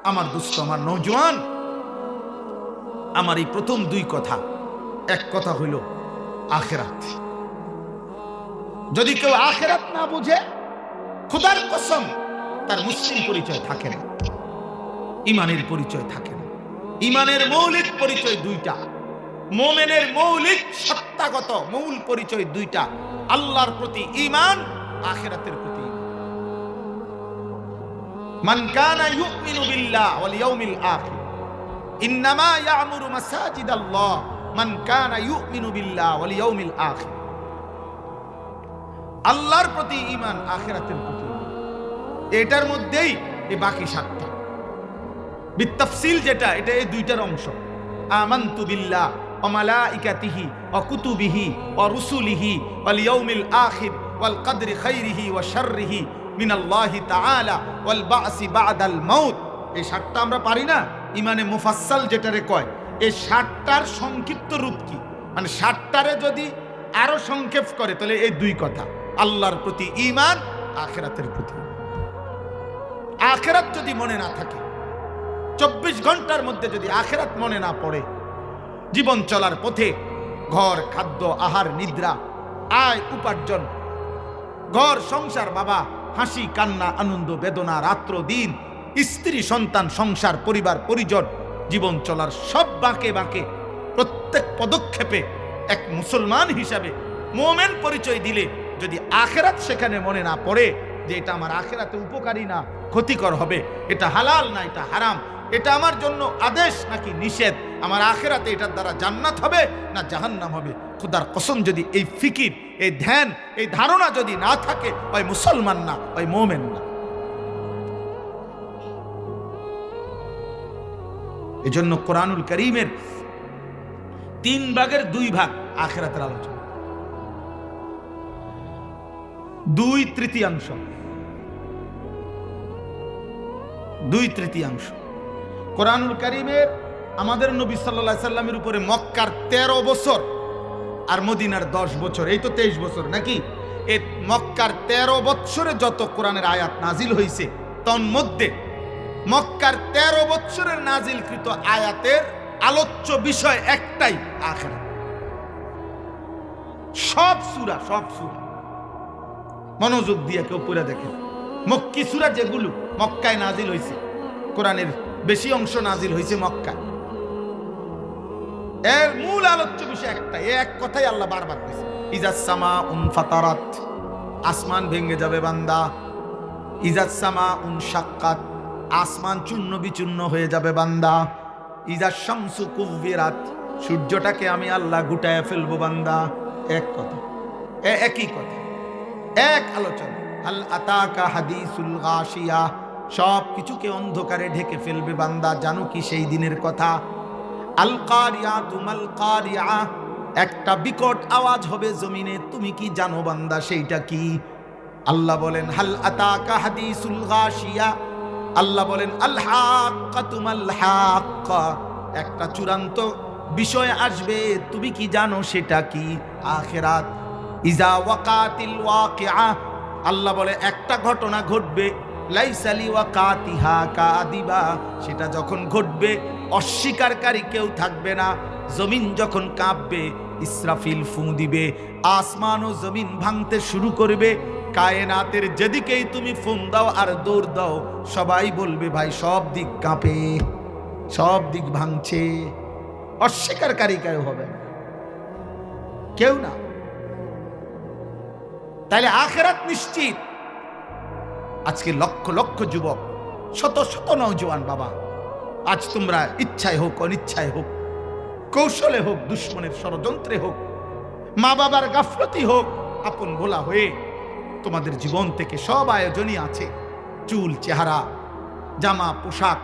আমার দোস্ত, আমার নওজোয়ান, আমার এই প্রথম দুই কথা, এক কথা হইল আখিরাত। যদি কেউ আখিরাত না বুঝে, খোদার কসম তার মুসলিম পরিচয় থাকে না, ইমানের পরিচয় থাকে না। ইমানের মৌলিক পরিচয় দুইটা, মুমিনের মৌলিক সত্তাগত মূল পরিচয় দুইটা, আল্লাহর প্রতি ঈমান, আখিরাতের প্রতি ঈমান। মান কানা ইউমিনু বিল্লাহি ওয়াল ইয়াউমিল আখির ইন্নামা ইয়ামুরু মাসাজিদাল্লাহ মান কানা ইউমিনু বিল্লাহি ওয়াল ইয়াউমিল আখির। আল্লাহর প্রতি ঈমান, আখিরাতের প্রতি ঈমান, এটার মধ্যেই এই বাকি সাতটা বিতাফসিল যেটা, এটা এই দুইটার অংশ। আমানতু বিল্লাহ ওয়া মালাইকাতিহি ওয়া কুতুবিহি ওয়া রুসুলিহি ওয়াল ইয়াউমিল আখির ওয়াল কদরি খাইরিহি ওয়া শাররিহি মিনাল্লাহি তাআলা ওয়াল বাসি বাদাল মাউত। এই সাতটা আমরা পারি না, ইমানে মুফাসসাল যেটারে কয়। এই সাতটার সংক্ষিপ্ত রূপ কি, মানে সাতটারে যদি আরো সংক্ষেপ করে তাহলে এই দুই কথা, আল্লাহর প্রতি ঈমান, আখিরাতের প্রতি। আখিরাত যদি মনে না থাকে, 24 ঘন্টার মধ্যে যদি আখিরাত মনে না পড়ে, জীবন চলার পথে ঘর, খাদ্য, আহার, নিদ্রা, আয়, উপার্জন, ঘর, সংসার, বাবা, হাসি, কান্না, আনন্দ, বেদনা, রাত্র দিন, স্ত্রী, সন্তান, সংসার, পরিবার, পরিজন, জীবন চলার সব বাঁকে বাঁকে প্রত্যেক পদক্ষেপে এক মুসলমান হিসাবে মুমিন পরিচয় দিলে যদি আখিরাত সেখানে মনে না পড়ে, যে এটা আমার আখিরাতে উপকারী না ক্ষতিকর হবে, এটা হালাল না এটা হারাম, এটা আমার জন্য আদেশ নাকি নিষেধ, আমার আখিরাতে এটার দ্বারা জান্নাত হবে না জাহান্নাম হবে, খোদার কসম যদি এই ফিকির, এই ধ্যান, এই ধারণা যদি না থাকে, ওই মুসলমান না, ওই মুমিন না। এজন্য কোরআনুল কারীমের 3 ভাগের 2 ভাগ আখিরাতের আলোচনা, 2/3 2/3 কোরআনুল কারীমের আমাদের নবী সাল্লাল্লাহু আলাইহি সাল্লামের উপরে মক্কার 13 বছর আর মদিনার 10 বছর, এই তো 23 বছর নাকি? এই মক্কার 13 বছরে যত কোরআনের আয়াত নাজিল হয়েছে, তন্মধ্যে মক্কার 13 বছরের নাজিলকৃত আয়াতের আলোচ্য বিষয় একটাই, আখিরাত। সব সূরা মনোযোগ দিয়ে কেউ পড়ে দেখে, মক্কি সূরা যেগুলো মক্কায় নাজিল হয়েছে, কোরআনের বেশি অংশ নাজিল হয়েছে মক্কায়, এর মূল আলোচ্য বিষয় একটাই, এক কথাই আল্লাহ বারবার কইছে, ইজাস সামাউন ফাতারাত, আসমান ভেঙে যাবে বান্দা, ইজাস সামাউন শাক্কাত, আসমান চূর্ণ বিচূর্ণ হয়ে যাবে বান্দা, ইজাস শামসু কুব্বিরাত, সূর্যটাকে আমি আল্লাহ গুটায় ফেলবো বান্দা। এক কথা, একই কথা, এক আলোচনা। হাল আতাকা হাদিসুল গাশিয়া, সব কিছুকে অন্ধকারে ঢেকে ফেলবে বান্দা, জানো কি সেই দিনের কথা? আল কারিয়াতু মাল কারিয়া, একটা বিকট আওয়াজ হবে জমিনে, তুমি কি জানো বান্দা সেইটা কি? আল্লাহ বলেন হাল আতাকা হাদিসুল গাশিয়া, আল্লাহ বলেন আল হাক্কাতু মাল হাক্কা, একটা চূড়ান্ত বিষয় আসবে, তুমি কি জানো সেটা কি? আখিরাত। ইজা ওয়াকাতিল ওয়াকিআ, আল্লাহ বলে একটা ঘটনা ঘটবে, লাইসা লিওয়াকাতিহা কাদিবা, সেটা যখন ঘটবে অস্বীকারী কেউ থাকবে না। জমিন যখন কাঁপবে, ইসরাফিল ফুঁ দিবে, আসমান ও জমিন ভাঙতে শুরু করবে, কায়নাতের যেদিকেই তুমি ফোন দাও আর দৌড় দাও, সবাই বলবে ভাই সব দিক কাঁপে, সব দিক ভাঙছে, অস্বীকারী কেউ হবে না, কেউ না। তাইলে আখিরাত নিশ্চিত। আজকে লক্ষ লক্ষ যুবক, শত শত নওজোয়ান বাবা, আজ তোমরা ইচ্ছায় হোক অনিচ্ছায় হোক, কৌশলে হোক দুশ্মনের ষড়যন্ত্রে হোক, মা বাবার গাফলতি হোক, আপন ভোলা হয়ে তোমাদের জীবন থেকে সব আয়োজনই আছে, চুল, চেহারা, জামা, পোশাক,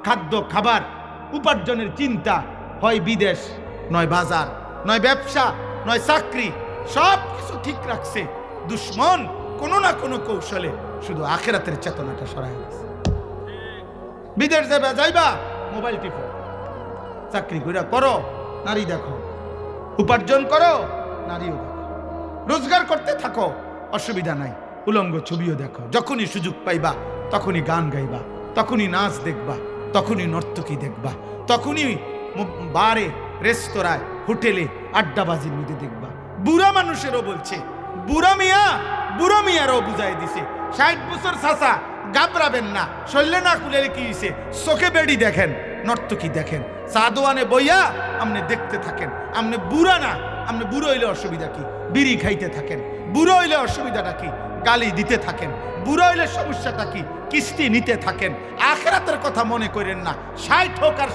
খাদ্য, খাবার, উপার্জনের চিন্তা, হয় বিদেশ, নয় বাজার, নয় ব্যবসা, নয় চাকরি, সব কিছু ঠিক রাখছে। দুশ্মন কোনো না কোনো কৌশলে শুধু আখিরাতের চেতনাটা সরাই দিচ্ছে। বিদেশ যাইবা, মোবাইল টিপো, চাকরি কইরা করো, নারী দেখো, উপার্জন করো, নারীও দেখো, রোজগার করতে থাকো, অসুবিধা নাই, উলঙ্গ ছবিও দেখো, যখনই সুযোগ পাইবা তখনই গান গাইবা, তখনই নাচ দেখবা, তখনই নর্তকী দেখবা, তখনই বারে, রেস্তোরাঁয়, হোটেলে, আড্ডাবাজির মধ্যে দেখবা। বুড়া মানুষেরও বলছে, বুড়া মিয়ারও বুঝাই দিছে 60 বছর চাচা গাবরাবেন না, শরীরে না খুলে কি হইছে, চোখে বেড়ি দেখেন, নর্তকী দেখেন, চা দোয়ানে বইয়া আপনি দেখতে থাকেন। আপনি বুড়া না, আপনি বুড়ো হইলে অসুবিধা কি, বিড়ি খাইতে থাকেন। বুড়ো হইলে অসুবিধাটা কি, গালি দিতে থাকেন। বুড়ো হইলে সমস্যাটা কি, কিস্তি নিতে থাকেন। আখিরাতের কথা মনে করেন না। 60 হোক আর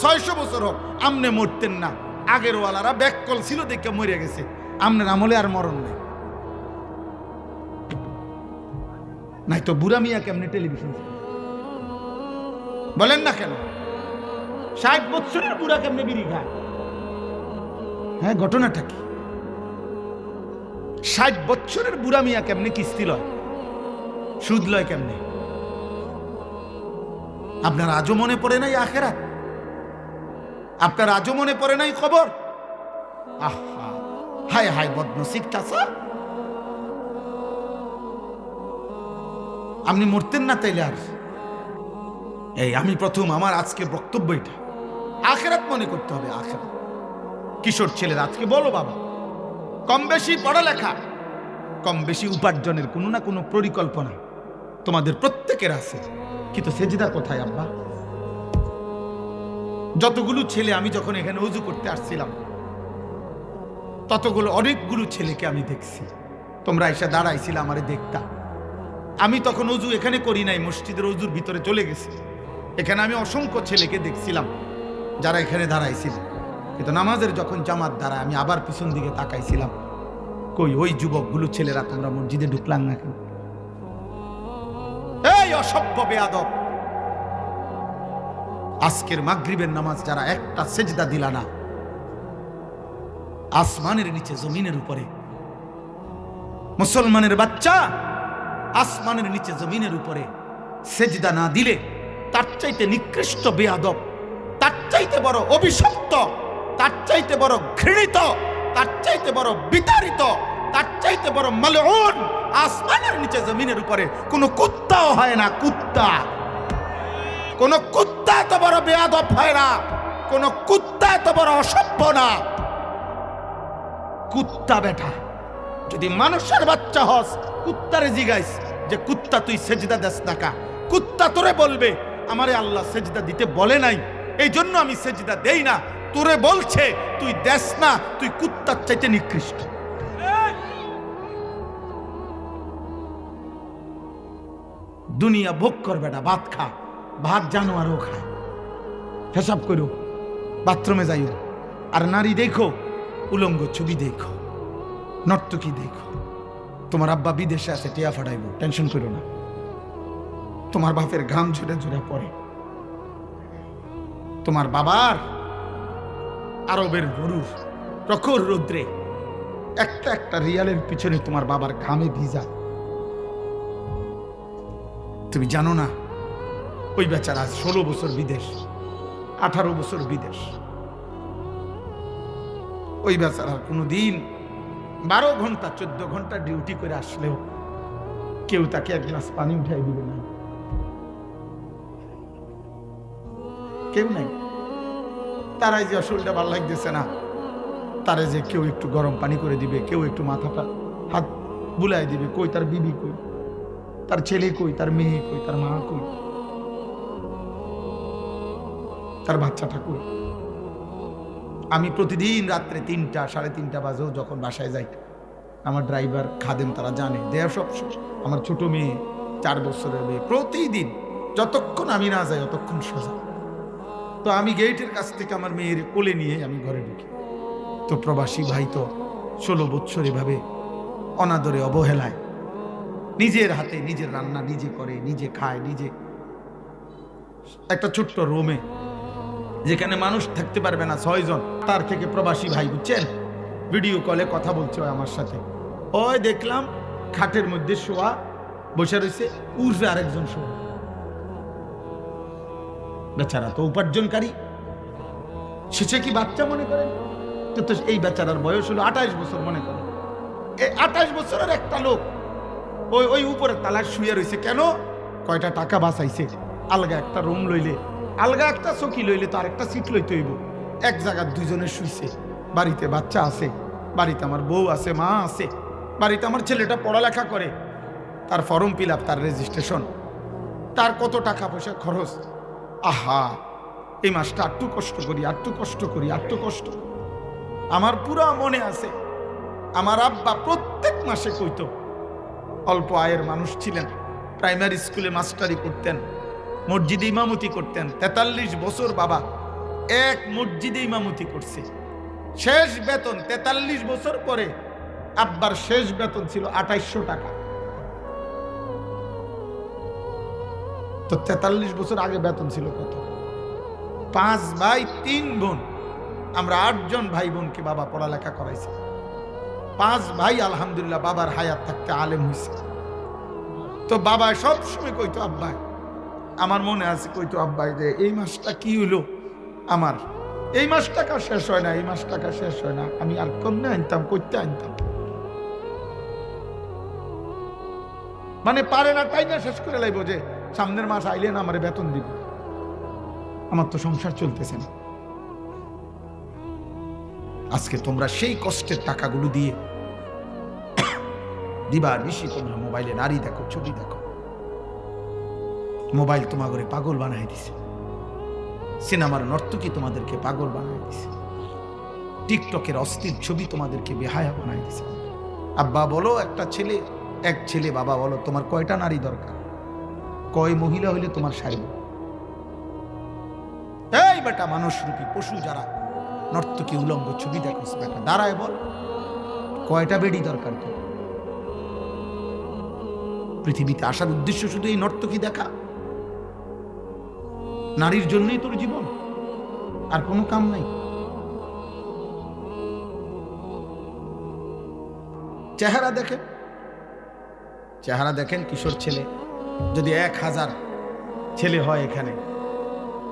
600 বছর হোক, আপনি মরতেন না। আগের ওয়ালারা ব্যাককল ছিল দেখে মরে গেছে, আপনার আমলে আর মরণ নেই। নাই তো বুড়া মিয়া কেমনে টেলিভিশন বলেন না কেন? 60 বছরের বুড়া কেমনে বিড়ি খায়? হ্যাঁ, ঘটনাটা কি? 60 বছরের বুড়া মিয়া কেমনে কিস্তি লয়, সুদ লয় কেমনে? আপনার আজও মনে পড়ে নাই আখেরাত? আপনার আজও মনে পড়ে নাই খবর? আহা, হায় হায় বদনসিব চাচা, আপনি মরতেন না তাইলে আর? এই আমি প্রথম আমার আজকে বক্তব্য এটা, আখেরাত মনে করতে হবে। আখেরাত কিশোর ছেলের আজকে বলো বাবা, কম বেশি পড়ালেখা, কম বেশি উপার্জনের কোনো না কোনো পরিকল্পনা তোমাদের প্রত্যেকের আছে, কিন্তু সেজদা কোথায় আব্বা? যতগুলো ছেলে আমি যখন এখানে ওযু করতে আসছিলাম, ততগুলো অনেকগুলো ছেলেকে আমি দেখছি। তোমরা এসে দাঁড়াইছিলে আমারে দেখতা। আমি তখন ওযু এখানে করি নাই, মসজিদের ওযুর ভিতরে চলে গেছি। এখানে আমি অসংখ্য ছেলেকে দেখছিলাম যারা এখানে দাঁড়াইছিল, কিন্তু নামাজের যখন জামাত দাঁড়ায় আমি আবার পিছন দিকে তাকাইছিলাম, কই ওই যুবকগুলো ছেলেরা তোমরা মসজিদে ঢুকলাম না কেন? এই অসভ্য বেয়াদব, আজকের মাগরিবের নামাজ যারা একটা সেজদা দিলা না, আসমানের নিচে জমিনের উপরে, মুসলমানের বাচ্চা আসমানের নিচে জমিনের উপরে সেজদা না দিলে তার চাইতে নিকৃষ্ট বেয়াদব, তার চাইতে বড় অভিশপ্ত, তার চাইতে বড় ঘৃণিত, তার চাইতে বড় বিতাড়িত, তার চাইতে বড় মালউন আসমানের নিচে জমিনের উপরে কোনো কুত্তাও হয় না। কুত্তা, কোন কুত্তা এত বড় বেয়াদব হয় না, কোন কুত্তা এত বড় অসভ্য না। কুত্তা বেটা, যদি মানুষের বাচ্চা হস, কুত্তারে জিগাইস যে কুত্তা তুই সেজদা দেস না কা? কুত্তা তোরে বলবে আমারে আল্লাহ সেজদা দিতে বলে নাই, এই জন্য আমি সেজদা দেই না। তোরে বলছে তুই দেস না, তুই কুত্তার চাইতে নিকৃষ্ট। দুনিয়া ভোগ কর বেটা, ভাত খা, ভাত জানোয়ারও খায়। হিসাব করো, বাথরুমে যাইও, আর নারী দেখো, উলঙ্গ ছবি দেখো, নর্তকী দেখো। তোমার আব্বা বিদেশে আছে, টিয়া ফাটাইব, টেনশন করো না। তোমার বাপের ঘাম ঝরে ঝরে পড়ে, তোমার বাবার আরবের গরুর প্রখর রৌদ্রে একটা একটা রিয়ালের পিছনে তোমার বাবার ঘামে ভিজা। তুমি জানো না ওই বেচারা 16 বছর বিদেশ, 18 বছর বিদেশ। ওই বেচারা কোনোদিন 12 ঘন্টা 14 ঘন্টা ডিউটি করে আসলেও কেউ তাকে এক গ্লাস পানি উঠাই দিবে না, কেউ নাই। তারাই যে শরীরটা ভালো লাগতেছে না, তারে যে কেউ একটু গরম পানি করে দিবে, কেউ একটু মাথাটা হাত বুলাই দিবে। কই তার বিবি, কই তার ছেলে, কই তার মেয়ে, কই তার মা, কই তার বাচ্চাটা, কই? আমি প্রতিদিন রাত্রে 3টা 3:30 বাজেও যখন বাসায় যাই, আমার ড্রাইভার খাদেম তারা জানে, দেয়া সব আমার ছোট মেয়ে 4 বছরের মেয়ে, প্রতিদিন যতক্ষণ আমি না যাই ততক্ষণ সোজা। তো আমি গেটের কাছ থেকে আমার মেয়ের কোলে নিয়ে আমি ঘরে ঢুকি। তো প্রবাসী ভাই তো 16 বছর এভাবে অনাদরে অবহেলায় নিজের হাতে নিজের রান্না নিজে করে, নিজে খায়, নিজে একটা ছোট্ট রুমে যেখানে মানুষ থাকতে পারবে না 6 জন, তার থেকে প্রবাসী ভাই বুঝছেন ভিডিও কলে কথা বলছে আমার সাথে। ওই দেখলাম খাটের মধ্যে শোয়া বসে রয়েছে, উর্ফে আরেকজন শোয়া। বেচারা তো উপার্জনকারী, সে কি বাচ্চা মনে করেন? তো এই বেচারার বয়স হলো 28 বছর মনে করেন। এই 28 বছরের একটা লোক ওই উপরের তালায় শুয়ে রয়েছে। কেন? কয়টা টাকা বাঁচাইছে, আলগা একটা রুম লইলে আলগা একটা চকি লইলে তো আরেকটা সিট লইতে হইব। এক জায়গায় দুইজনে শুইছে, বাড়িতে বাচ্চা আছে, বাড়িতে আমার বউ আছে, মা আছে, বাড়িতে আমার ছেলেটা পড়ালেখা করে, তার ফর্ম ফিল আপ, তার রেজিস্ট্রেশন, তার কত টাকা পয়সা খরচ। আহা, এই মাসটা আটটু কষ্ট করি, আটটু কষ্ট করি, আটটু কষ্ট। আমার পুরা মনে আছে, আমার আব্বা প্রত্যেক মাসে কইতো, অল্প আয়ের মানুষ ছিলেন, প্রাইমারি স্কুলে মাস্টারি করতেন, মসজিদে ইমামতি করতেন। 43 বছর বাবা এক মসজিদে ইমামতি করছে। শেষ বেতন 43 বছর পরে আব্বার শেষ বেতন ছিল 2800 টাকা। তো 43 বছর আগে বেতন ছিল কত? 5 ভাই 3 বোন, আমরা 8 জন ভাই বোনকে বাবা পড়ালেখা করাইছে। 5 ভাই আলহামদুলিল্লাহ বাবার হায়াত থাকতে আলেম হয়েছে। তো বাবা সবসময় কইতো আব্বা, আমার মনে আছে কইতো আব্বা যে এই মাসটা কি হইলো, আমার এই মাস টাকা শেষ হয় না, এই মাস টাকা শেষ হয় না, আমি আর কমনে আনতাম, করতে আনতাম, মানে পারে না তাই না শেষ করে লাইব যে সামনের মাস আইলে না আমার বেতন দিব, আমার তো সংসার চলতেছে না। আজকে তোমরা সেই কষ্টের টাকাগুলো দিয়ে দিবা নিশি তোমরা মোবাইলে নারী দেখো, ছবি দেখো। মোবাইল তোমাদের পাগল বানাই দিছে, সিনেমার নর্তকী তোমাদেরকে পাগল বানাই দিছে, টিকটকের অস্থির ছবি তোমাদেরকে বেহায়া বানাই দিছে। আব্বা বলো একটা ছেলে, এক ছেলে, বাবা বলো তোমার কয়টা নারী দরকার, কয় মহিলা হইলে তোমার সারিব? এই বেটা মানুষ রূপী পশু যারা নর্তকী উলঙ্গ ছবি দেখো, বেটা দাঁড়ায় বল কয়টা বেডি দরকার তোর? পৃথিবীতে আসার উদ্দেশ্য শুধু এই নর্তকী দেখা? নারীর জন্যই তোর জীবন, আর কোনো কাম নাই। চেহারা দেখেন, চেহারা দেখেন কিশোর ছেলে, যদি 1000 ছেলে হয় এখানে,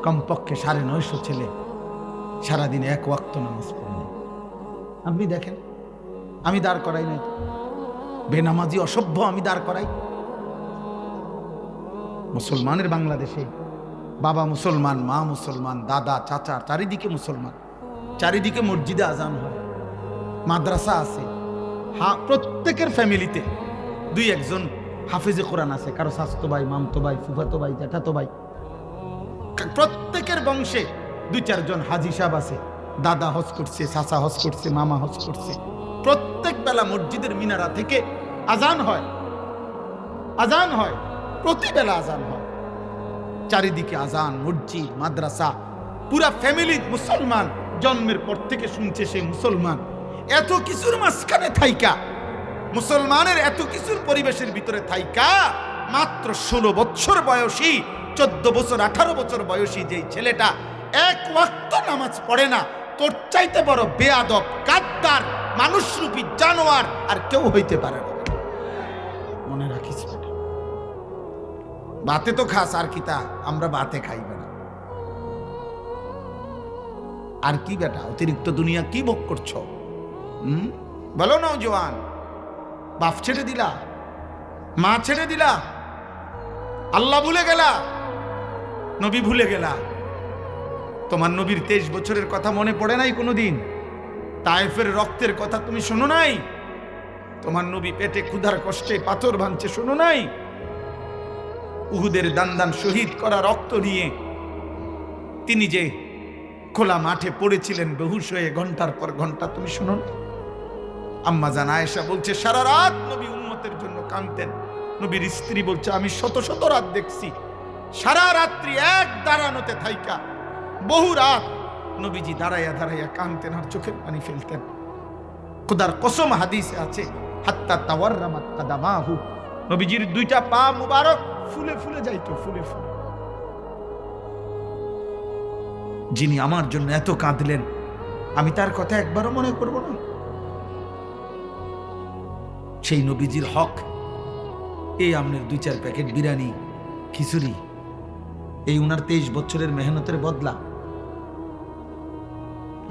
কমপক্ষে 950 ছেলে সারাদিন 1 ওয়াক্ত নামাজ পড়ে না। আপনি দেখেন, আমি দাঁড় করাই নাই, বেনামাজি অসভ্য আমি দাঁড় করাই। মুসলমানের বাংলাদেশে বাবা মুসলমান, মা মুসলমান, দাদা চাচা চারিদিকে মুসলমান, চারিদিকে মসজিদে আজান হয়, মাদ্রাসা আছে, প্রত্যেকের ফ্যামিলিতে 2-1 জন হাফেজে কোরআন আছে, কারো শাস্তো ভাই, মামতো ভাই, ফুফাতো ভাই, জ্যাঠাতো ভাই, প্রত্যেকের বংশে 2-4 জন হাজি সাহেব আছে, দাদা হজ করছে, চাচা হজ করছে, মামা হজ করছে। প্রত্যেক বেলা মসজিদের মিনারা থেকে আজান হয়, আজান হয়, প্রতি বেলা আজান হয়, চারিদিকে আজান, মসজিদ, মাদ্রাসা, পুরা ফ্যামিলি মুসলমান, জন্মের পর থেকে শুনছে সে মুসলমান। এত কিছুর মাঝখানে থাইকা, মুসলমানের এত কিছুর পরিবেশের ভিতরে থাইকা, মাত্র 16 বছর বয়সী, 14 বছর 18 বছর বয়সী যেই ছেলেটা 1 ওয়াক্ত নামাজ পড়ে না, তোর চাইতে বড় বেয়াদব, গাদ্দার, মানুষরূপী জানোয়ার আর কেউ হইতে পারে না। মনে রাখিস বেটা, বাতে তো খাস, আর কি তা আমরা বাতে খাইবে না। আর কি বেটা অতিরিক্ত দুনিয়া কি ভোগ করছো? বলো না জওয়ান, বাপ ছেড়ে দিলা, মা ছেড়ে দিলা, আল্লাহ ভুলে গেলা, নবী ভুলে গেলা। তোমার নবীর 23 বছরের কথা মনে পড়ে নাই কোনোদিন? তায়েফের রক্তের কথা তুমি শোনো নাই? তোমার নবী পেটে ক্ষুধার কষ্টে পাথর ভাঙছে শোনো নাই? উহুদের দান শহীদ করা রক্ত নিয়ে তিনি যে খোলা মাঠে পড়েছিলেন বেহুশ হয়ে ঘন্টার পর ঘন্টা, তুমি শোনো না? আম্মা জান আয়েশা বলছে সারা রাত নবী উম্মতের জন্য কাঁদতেন। নবীর স্ত্রী বলছে আমি শত শত রাত দেখছি, সারা রাত্রি এক দাঁড়ানোতে থাইকা বহু রাত নবীজি দাঁড়াইয়া দাঁড়াইয়া কাঁদতেন আর চোখের পানি ফেলতেন। খোদার কসম হাদিসে আছে হাত্তা তাওয়াররামাত কাদামাহু, নবীজির 2টা পা মুবারক ফুলে ফুলে যাইতো, ফুলে ফুলে। যিনি আমার জন্য এত কাঁদলেন, আমি তার কথা একবারও মনে করব না? সেই নবীজির হক এই আমনের 2-4 প্যাকেট বিরিয়ানি, খিচুড়ি, এই উনার 23 বছরের মেহনতের বদলা।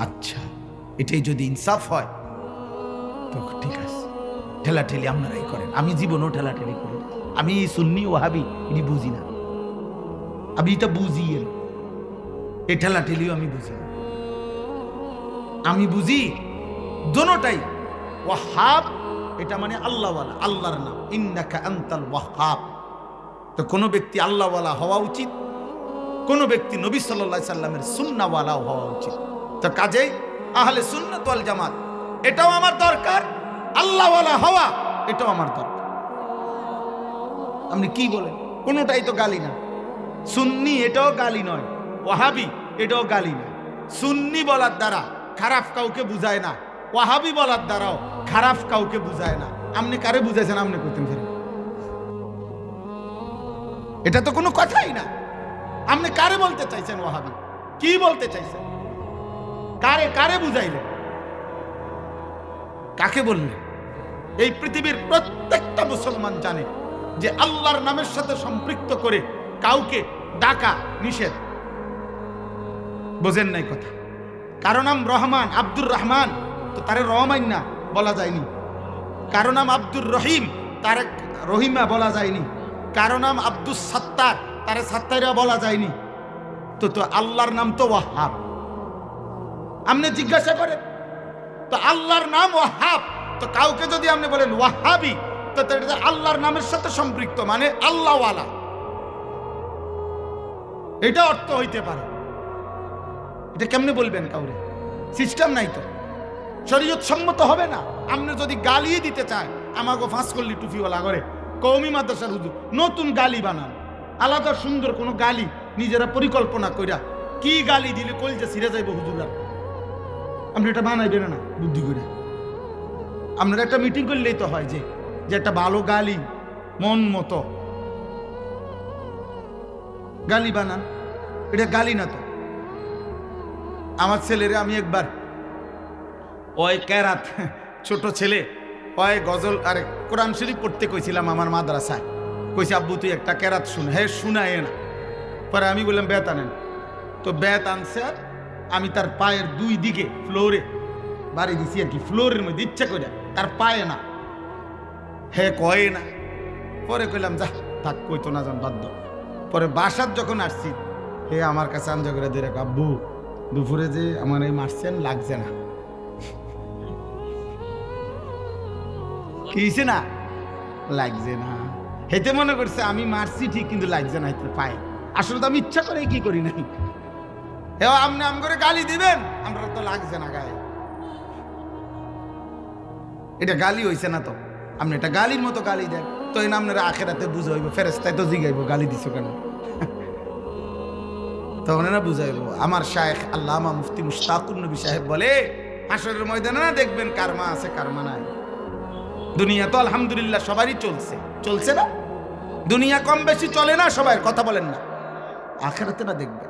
আচ্ছা, এটাই যদি ইনসাফ হয় তো ঠিক আছে, ঠেলাঠেলি আপনারাই করেন, আমি জীবনও ঠেলাঠেলি করি। আমি সুন্নি ওয়াহাবি এটি বুঝি না, আমি এটা বুঝি। এই ঠেলাঠেলিও আমি বুঝি না। আমি বুঝি দোনোটাই। ওয়াহাব এটা মানে আল্লাহওয়ালা, আল্লাহর নাম, ইন্নাকা আনতাল ওয়াহাব। তো কোনো ব্যক্তি আল্লাহওয়ালা হওয়া উচিত, কোনো ব্যক্তি নবী সাল্লাল্লাহু আলাইহি সাল্লামের সুন্নাহওয়ালাও হওয়া উচিত। তো কাজেই আহলে সুন্নাত ওয়াল জামাত এটাও আমার দরকার, আল্লাহওয়ালা হওয়া এটাও আমার দরকার। আপনি কি বলেন? কোনোটাই তো গালি না। সুন্নি এটাও গালি নয়, ওয়াহাবি এটাও গালি না। সুন্নি বলার দ্বারা খারাপ কাউকে বুঝায় না, ওয়াহাবি বলার দ্বারাও খারাপ কাউকে বুঝায় না। আপনি কারে বুঝাইছেন? আপনি করতেন ফেরেন, এটা তো কোনো কথাই না। আপনি কারে বলতে চাইছেন ওয়াহাবি? কি বলতে চাইছেন? কারে কারে বুঝাইলেন? কাকে বললেন? এই পৃথিবীর প্রত্যেকটা মুসলমান জানে যে আল্লাহর নামের সাথে সম্পৃক্ত করে কাউকে ডাকা নিষেধ। বোঝেন নাই কথা? কারো নাম রহমান, আব্দুর রহমান, তো তারে রহমান না বলা যায়নি। কারো নাম আব্দুর রহিম, তারে রহিমা বলা যায়নি। কারো নাম আব্দুস সাত্তার, তারে সাত্তারা বলা যায়নি। তো আল্লাহর নাম তো ওয়াহাব। আপনি জিজ্ঞাসা করেন তো আল্লাহর নাম ওয়াহাব, তো কাউকে যদি আপনি বলেন ওয়াহাবি, তো এটা আল্লাহর নামের সাথে সম্পৃক্ত, মানে আল্লাহওয়ালা, এটা অর্থ হইতে পারে। এটা কেমনে বলবেন কাউরে? সিস্টেম নাই তো, শরীয়ত সম্মত হবে না। আপনি যদি গালি দিতে চায়, আমাকে ফাঁস করলি টুপিওয়ালা করে কওমি মাদ্রাসার হুজুর নতুন গালি বানান, আলাদা সুন্দর কোনো গালি নিজেরা পরিকল্পনা কইরা কি গালি দিলে কলজা ছিঁড়ে যাইব হুজুরা, আপনি এটা বানাইবেন না বুদ্ধি করে। আপনারা একটা মিটিং করলেই তো হয় যে একটা ভালো গালি মন মতো গালি বানান। এটা গালি না তো। আমার ছেলেরে আমি একবার ওই কেরাত, ছোট ছেলে, ওই গজল আরে কোরআন শরীফ পড়তে কইছিলাম আমার মাদ্রাসায়। কইছে আব্বু তুই একটা কেরাত শুন। হ্যাঁ শুনায় না। পরে আমি বললাম বেত আনেন। তো বেত আনছে, আর আমি তার পায়ের দুই দিকে ফ্লোরে বাড়ি দিছি আর কি, ফ্লোরের মধ্যে ইচ্ছা করে, তার পায়ে না। হ্যাঁ কয়ে না। পরে কইলাম যা থাক, কইতো না যান বাধ্য। পরে বাসার যখন আসছি, হে আমার কাছে আঞ্জা করে দিয়ে রাখ, আব্বু দুপুরে যে আমার এই মারছেন লাগছে না। কিছে না লাগছে না, হেতে মনে করছে আমি মারছি ঠিক, কিন্তু লাগছে না হেতে পায়ে। আসলে তো আমি ইচ্ছা করে কি করি নাই। হ্যাঁ আপনি আম করে গালি দিবেন, আমরা তো লাগছে না গায়ে। এটা গালি হইছে না তো। আপনি এটা গালির মতো গালি দেন, তো এই আপনারা আখেরাতে বুঝা হইব, ফেরেশতায় তো জিগাইব গালি দিছো কেন, তখন না বুঝাইব। আমার শায়েখ আল্লামা মুফতি মুশতাকুর নবী সাহেব বলে, হাসরের ময়দানে না দেখবেন কারমা আছে কারমা নাই। দুনিয়া তো আলহামদুলিল্লাহ সবারই চলছে, চলছে না? দুনিয়া কম বেশি চলে না সবার, কথা বলেন না? আখেরাতে না দেখবেন